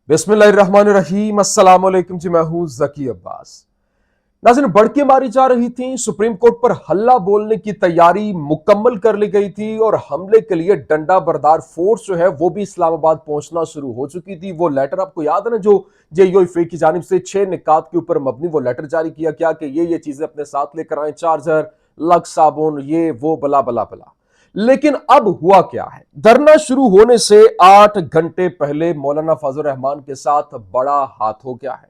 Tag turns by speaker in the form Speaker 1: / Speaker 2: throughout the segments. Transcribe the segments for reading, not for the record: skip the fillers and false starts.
Speaker 1: बिस्मिल्लाहिर्रहमानिर्रहीम। अस्सलाम वालेकुम जी, मैं हूं जकी अब्बास। नाज़रीन, बढ़के मारी जा रही थी, सुप्रीम कोर्ट पर हल्ला बोलने की तैयारी मुकम्मल कर ली गई थी और हमले के लिए डंडा बरदार फोर्स जो है वो भी इस्लामाबाद पहुंचना शुरू हो चुकी थी। वो लेटर आपको याद है ना, जो जेयूई की जानिब से 6 निकात के ऊपर मबनी वो लेटर जारी किया गया कि ये चीजें अपने साथ लेकर आए, चार्जर, लक्स साबुन, ये वो बला बला बला। लेकिन अब हुआ क्या है? धरना शुरू होने से 8 घंटे पहले मौलाना फजल रहमान के साथ बड़ा हाथ हो गया है,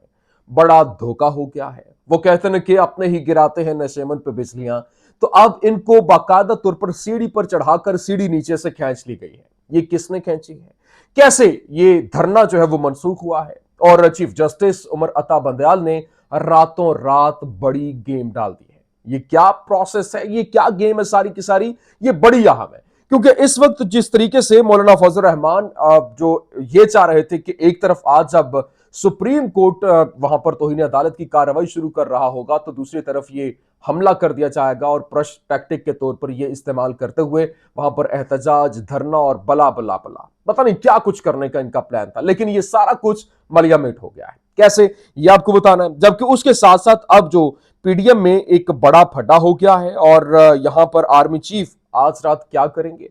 Speaker 1: बड़ा धोखा हो गया है। वो कहते हैं कि अपने ही गिराते हैं नशेमन पे बिजलियां। तो अब इनको बाकायदा तौर पर सीढ़ी पर चढ़ाकर सीढ़ी नीचे से खींच ली गई है। ये किसने खींची है? कैसे ये धरना जो है वो मनसूख हुआ है? और चीफ जस्टिस उमर अता बंदयाल ने रातों रात बड़ी गेम डाल दी है। ये क्या प्रोसेस है, ये क्या गेम है सारी की सारी, ये बड़ी अहम है। क्योंकि इस वक्त जिस तरीके से मौलाना फजल रहमान जो ये चाह रहे थे कि एक तरफ आज जब सुप्रीम कोर्ट वहां पर तौहीन अदालत की कार्रवाई शुरू कर रहा होगा, तो दूसरी तरफ ये हमला कर दिया जाएगा और प्रश टैक्टिक के तौर पर ये इस्तेमाल करते हुए वहां पर एहतजाज, धरना और बला बला बला, पता नहीं क्या कुछ करने का इनका प्लान था। लेकिन ये सारा कुछ मलियामेट हो गया है। कैसे, ये आपको बताना है। जबकि उसके साथ साथ अब जो पीडीएम में एक बड़ा फड्डा हो गया है और यहां पर आर्मी चीफ आज रात क्या करेंगे,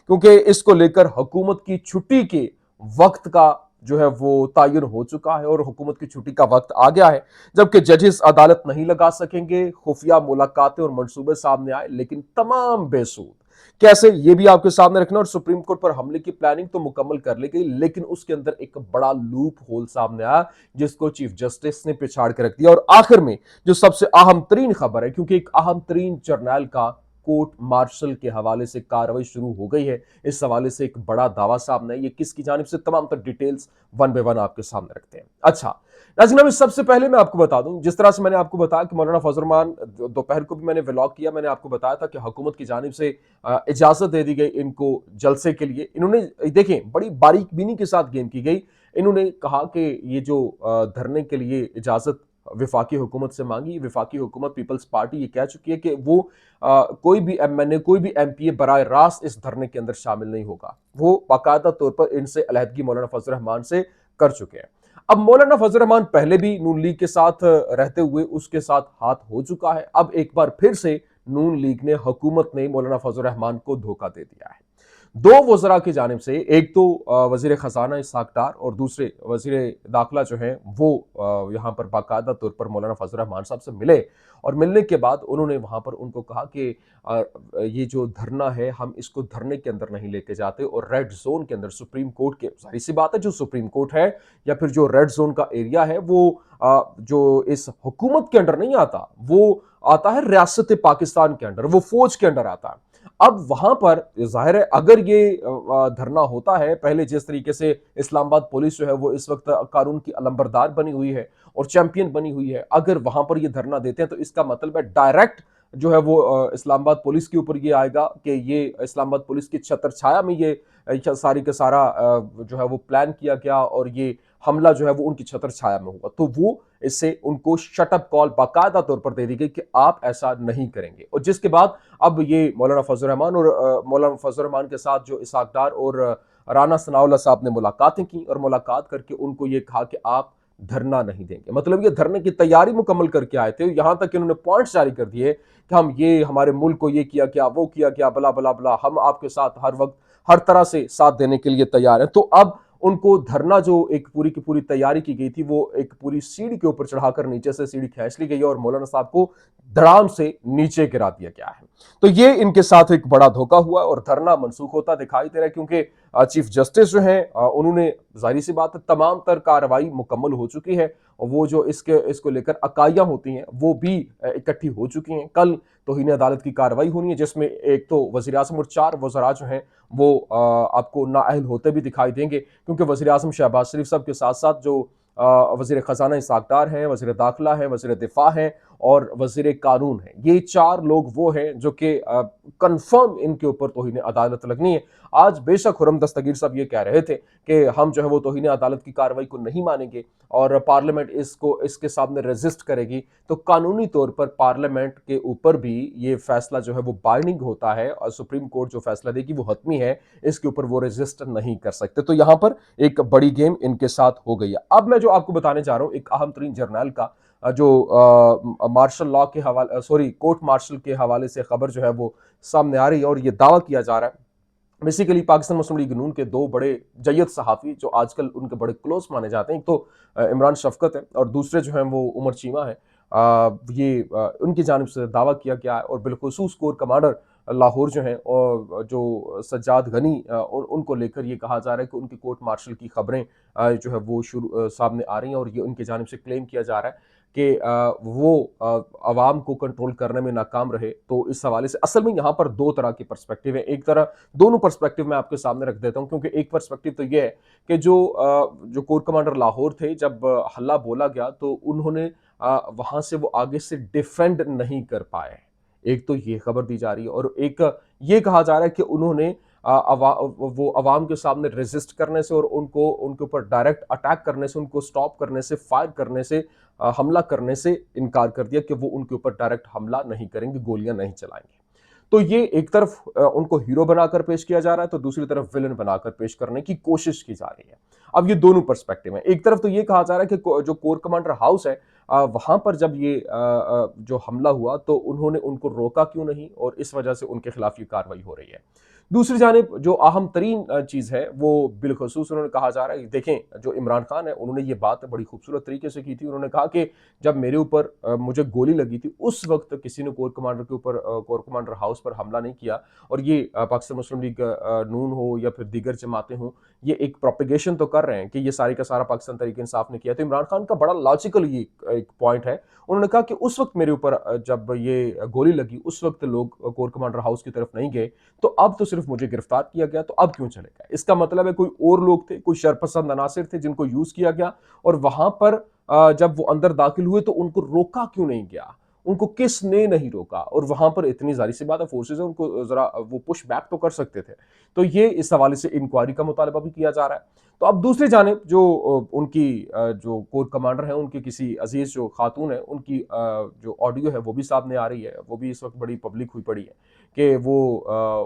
Speaker 1: क्योंकि इसको लेकर हुकूमत की छुट्टी के वक्त का जो है वो तयन हो चुका है और हुकूमत की छुट्टी का वक्त आ गया है। जबकि जजेस अदालत नहीं लगा सकेंगे, खुफिया मुलाकातें और मंसूबे सामने आए, लेकिन तमाम बेसूद। कैसे, ये भी आपके सामने रखना। और सुप्रीम कोर्ट पर हमले की प्लानिंग तो मुकम्मल कर ली गई, लेकिन उसके अंदर एक बड़ा लूप होल सामने आया जिसको चीफ जस्टिस ने पिछाड़ के रख दिया। और आखिर में जो सबसे अहम तरीन खबर है, क्योंकि एक अहम तरीन जर्नैल का कोर्ट मार्शल के हवाले से कार्रवाई शुरू हो गई है, इस हवाले से एक बड़ा दावा सामने है। ये किसकी जानिब से, तमाम तर डिटेल्स वन बाय वन आपके सामने रखते हैं। अच्छा नाज़रीन, अभी सबसे पहले मैं आपको बता दूं, जिस तरह से मैंने आपको बताया कि मौलाना फजल रहमान, दोपहर को भी मैंने व्लॉग किया, मैंने आपको बताया था कि हुकूमत की जानिब से इजाजत दे दी गई इनको जलसे के लिए। इन्होंने, देखें, बड़ी बारीक बीनी के साथ गेम की गई। इन्होंने कहा कि ये जो धरने के लिए इजाजत विफाकी हुकूमत से मांगी, विफाकी हुकूमत पीपल्स पार्टी ये कह चुकी है कि वो कोई भी एमएनए, कोई भी एमपीए बराह रास्त इस धरने के अंदर शामिल नहीं होगा। वो बाकायदा तौर पर इनसे अलहदगी मौलाना फजल रहमान से कर चुके हैं। अब मौलाना फजल रहमान पहले भी नून लीग के साथ रहते हुए उसके साथ हाथ हो चुका है। अब एक बार फिर से नून लीग ने, हुकूमत ने मौलाना फजल रहमान को धोखा दे दिया है। दो वज़रा की जानिब से, एक तो वज़ीर ख़जाना इसहाक डार और दूसरे वज़ीर दाखिला जो हैं वो यहाँ पर बाकायदा तौर पर मौलाना फजल रहमान साहब से मिले। और मिलने के बाद उन्होंने वहाँ पर उनको कहा कि ये जो धरना है, हम इसको धरने के अंदर नहीं लेके जाते और रेड जोन के अंदर, सुप्रीम कोर्ट के, जाहिर सी बात है जो सुप्रीम कोर्ट है या फिर जो रेड जोन का एरिया है वो जो इस हुकूमत के अंडर नहीं आता, वो आता है रियासत पाकिस्तान के अंडर, वो फौज के अंडर आता है। अब वहां पर जाहिर है अगर ये धरना होता है, पहले जिस तरीके से इस्लामाबाद पुलिस जो है वो इस वक्त कानून की अलंबरदार बनी हुई है और चैंपियन बनी हुई है, अगर वहां पर ये धरना देते हैं तो इसका मतलब है डायरेक्ट जो है वो इस्लामाबाद पुलिस के ऊपर ये आएगा कि ये इस्लामाबाद पुलिस की छत्र छाया में ये सारी का सारा जो है वो प्लान किया गया और ये हमला जो है वो उनकी छत्र छाया में हुआ। तो वो इससे उनको शटअप कॉल बाकायदा तौर पर दे दी गई कि आप ऐसा नहीं करेंगे। और जिसके बाद अब ये मौलाना फजल रहमान और मौलाना फजल रहमान के साथ जो इसहाक डार और राना सनाउल्लाह साहब ने मुलाकातें की और मुलाकात करके उनको ये कहा कि आप धरना नहीं देंगे। मतलब ये धरने की तैयारी मुकम्मल करके आए थे। यहां तक कि उन्होंने पॉइंट्स जारी कर दिए कि हम ये, हमारे मुल्क को ये किया क्या, वो किया क्या, बला बला बला, हम आपके साथ हर वक्त हर तरह से साथ देने के लिए तैयार हैं। तो अब उनको धरना, जो एक पूरी की पूरी तैयारी की गई थी, वो एक पूरी सीढ़ी के ऊपर चढ़ाकर नीचे से सीढ़ी खींच ली गई है और मौलाना साहब को धड़ाम से नीचे गिरा दिया गया है। तो ये इनके साथ एक बड़ा धोखा हुआ और धरना मनसूख होता दिखाई दे रहा है, क्योंकि चीफ जस्टिस जो हैं उन्होंने, जाहिर सी बात है, तमाम तर कार्रवाई मुकम्मल हो चुकी है और वो जो इसको लेकर अकाइयां होती हैं वो भी इकट्ठी हो चुकी हैं। कल तौहीन अदालत की कार्रवाई होनी है, जिसमें एक तो वज़ीर आज़म और 4 वज़रा जो हैं वो आपको नाअहल होते भी दिखाई देंगे, क्योंकि वज़ीर आज़म शहबाज शरीफ साहब के साथ साथ जो वज़ीर ख़जाना इसहाक डार हैं, वज़ीर दाखिला हैं, वज़ीर दिफ़ा हैं और वजीर कानून है। ये 4 लोग वो हैं जो कि कंफर्म इनके ऊपर तौहीन अदालत लगनी है। आज बेशक खुर्रम दस्तगीर साहब ये कह रहे थे कि हम जो है वो तौहीन अदालत की कार्रवाई को नहीं मानेंगे और पार्लियामेंट इसको इसके सामने रेजिस्ट करेगी, तो कानूनी तौर पर पार्लियामेंट के ऊपर भी ये फैसला जो है वो बाइंडिंग होता है और सुप्रीम कोर्ट जो फैसला देगी वो हतमी है, इसके ऊपर वो रेजिस्ट नहीं कर सकते। तो यहां पर एक बड़ी गेम इनके साथ हो गई है। अब मैं जो आपको बताने जा रहा हूं एक अहम तरीन जर्नल का जो मार्शल लॉ के हवाले सॉरी कोर्ट मार्शल के हवाले से खबर जो है वो सामने आ रही है और ये दावा किया जा रहा है बेसिकली पाकिस्तान मुस्लिम लीग नून के 2 बड़े जय्यद सहाफ़ी जो आजकल उनके बड़े क्लोज माने जाते हैं, एक तो इमरान शफकत है और दूसरे जो हैं वो उमर चीमा है। उनकी जानिब से दावा किया गया है और बिलखुसूस कोर कमांडर लाहौर जो हैं और जो सज्जाद गनी उनको लेकर ये कहा जा रहा है कि उनकी कोर्ट मार्शल की खबरें जो है वो सामने आ रही हैं और ये उनकी जानिब से क्लेम किया जा रहा है कि वो अवाम को कंट्रोल करने में नाकाम रहे। तो इस हवाले से असल में यहाँ पर 2 तरह के पर्सपेक्टिव है। एक तरह दोनों पर्सपेक्टिव मैं आपके सामने रख देता हूँ क्योंकि एक पर्सपेक्टिव तो ये है कि जो कोर कमांडर लाहौर थे जब हल्ला बोला गया तो उन्होंने वहां से वो आगे से डिफेंड नहीं कर पाए। एक तो ये खबर दी जा रही है और एक ये कहा जा रहा है कि उन्होंने वो अवाम के सामने रेजिस्ट करने से और उनको उनके ऊपर डायरेक्ट अटैक करने से, उनको स्टॉप करने से, फायर करने से, हमला करने से इनकार कर दिया कि वो उनके ऊपर डायरेक्ट हमला नहीं करेंगे, गोलियां नहीं चलाएंगे। तो ये एक तरफ उनको हीरो बनाकर पेश किया जा रहा है तो दूसरी तरफ विलन बनाकर पेश करने की कोशिश की जा रही है। अब ये दोनों पर्सपेक्टिव है। एक तरफ तो ये कहा जा रहा है कि जो कोर कमांडर हाउस है वहां पर जब ये जो हमला हुआ तो उन्होंने उनको रोका क्यों नहीं और इस वजह से उनके खिलाफ ये कार्रवाई हो रही है। दूसरी जानिब जो अहम तरीन चीज है वो बिलखसूस उन्होंने कहा जा रहा है, देखें जो इमरान खान है उन्होंने ये बात बड़ी खूबसूरत तरीके से की थी। उन्होंने कहा कि जब मेरे ऊपर मुझे गोली लगी थी उस वक्त किसी ने कोर कमांडर के ऊपर कोर कमांडर हाउस पर हमला नहीं किया और ये पाकिस्तान मुस्लिम लीग नून हो या फिर दीगर जमातें हों ये एक प्रोपिगेशन तो कर रहे हैं कि ये सारी का सारा पाकिस्तान तरीके इंसाफ ने किया। तो इमरान खान का बड़ा लॉजिकल ये एक पॉइंट है। उन्होंने कहा कि उस वक्त मेरे ऊपर जब ये गोली लगी उस वक्त लोग कोर कमांडर हाउस की तरफ नहीं गए, तो अब तो सिर्फ मुझे गिरफ्तार किया गया तो अब क्यों चले गए। इसका मतलब है कोई और लोग थे, कोई शरपसंद अनासिर थे जिनको यूज किया गया और वहां पर जब वो अंदर दाखिल हुए तो उनको रोका क्यों नहीं गया, उनको किसने नहीं रोका। और वहां पर इतनी जारी सी बात है फोर्सेज है उनको जरा वो पुश बैक तो कर सकते थे। तो ये इस हवाले से इंक्वायरी का मुतालबा भी किया जा रहा है। तो अब दूसरी जानिब जो उनकी जो कोर कमांडर है उनकी किसी अजीज जो खातून है उनकी जो ऑडियो है वो भी सामने आ रही है, वो भी इस वक्त बड़ी पब्लिक हुई पड़ी है कि वो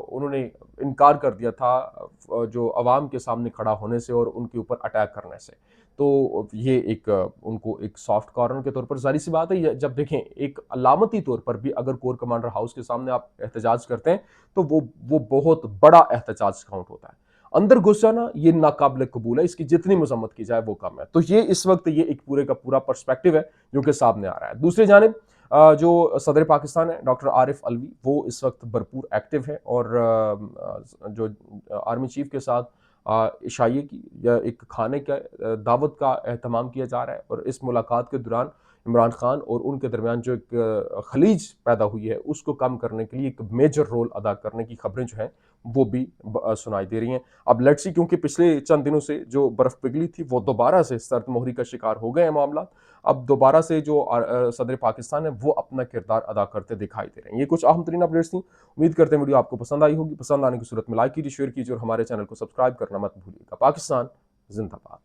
Speaker 1: उन्होंने इनकार कर दिया था जो अवाम के सामने खड़ा होने से और उनके ऊपर अटैक करने से। तो ये एक उनको एक सॉफ्ट कॉर्नर के तौर पर जारी सी बात है। जब देखें एक अलामती तौर पर भी अगर कोर कमांडर हाउस के सामने आप एहतजाज करते हैं तो वो बहुत बड़ा एहतजाज काउंट होता है। अंदर घुस जाना ये नाकाबिल कबूल है, इसकी जितनी मजम्मत की जाए वो कम है। तो ये इस वक्त ये एक पूरे का पूरा पर्सपेक्टिव है जो कि सामने आ रहा है। दूसरी जानिब जो सदर पाकिस्तान है डॉक्टर आरिफ अलवी वो इस वक्त भरपूर एक्टिव है और जो आर्मी चीफ के साथ इशाइये की या एक खाने का दावत का एहतमाम किया जा रहा है और इस मुलाकात के दौरान इमरान खान और उनके दरमियान जो एक खलीज पैदा हुई है उसको कम करने के लिए एक मेजर रोल अदा करने की खबरें जो हैं वो भी सुनाई दे रही हैं। अब लेट्स सी क्योंकि पिछले चंद दिनों से जो बर्फ पिघली थी वो दोबारा से सर्द मोहरी का शिकार हो गए हैं मामला। अब दोबारा से जो सदर पाकिस्तान है वो अपना किरदार अदा करते दिखाई दे रहे हैं। ये कुछ अहम तरीन अपडेट्स थी। उम्मीद करते हैं वीडियो आपको पसंद आई होगी। पसंद आने की सूरत में लाइक कीजिए, शेयर कीजिए और हमारे चैनल को सब्सक्राइब करना मत भूलिएगा। पाकिस्तान जिंदाबाद।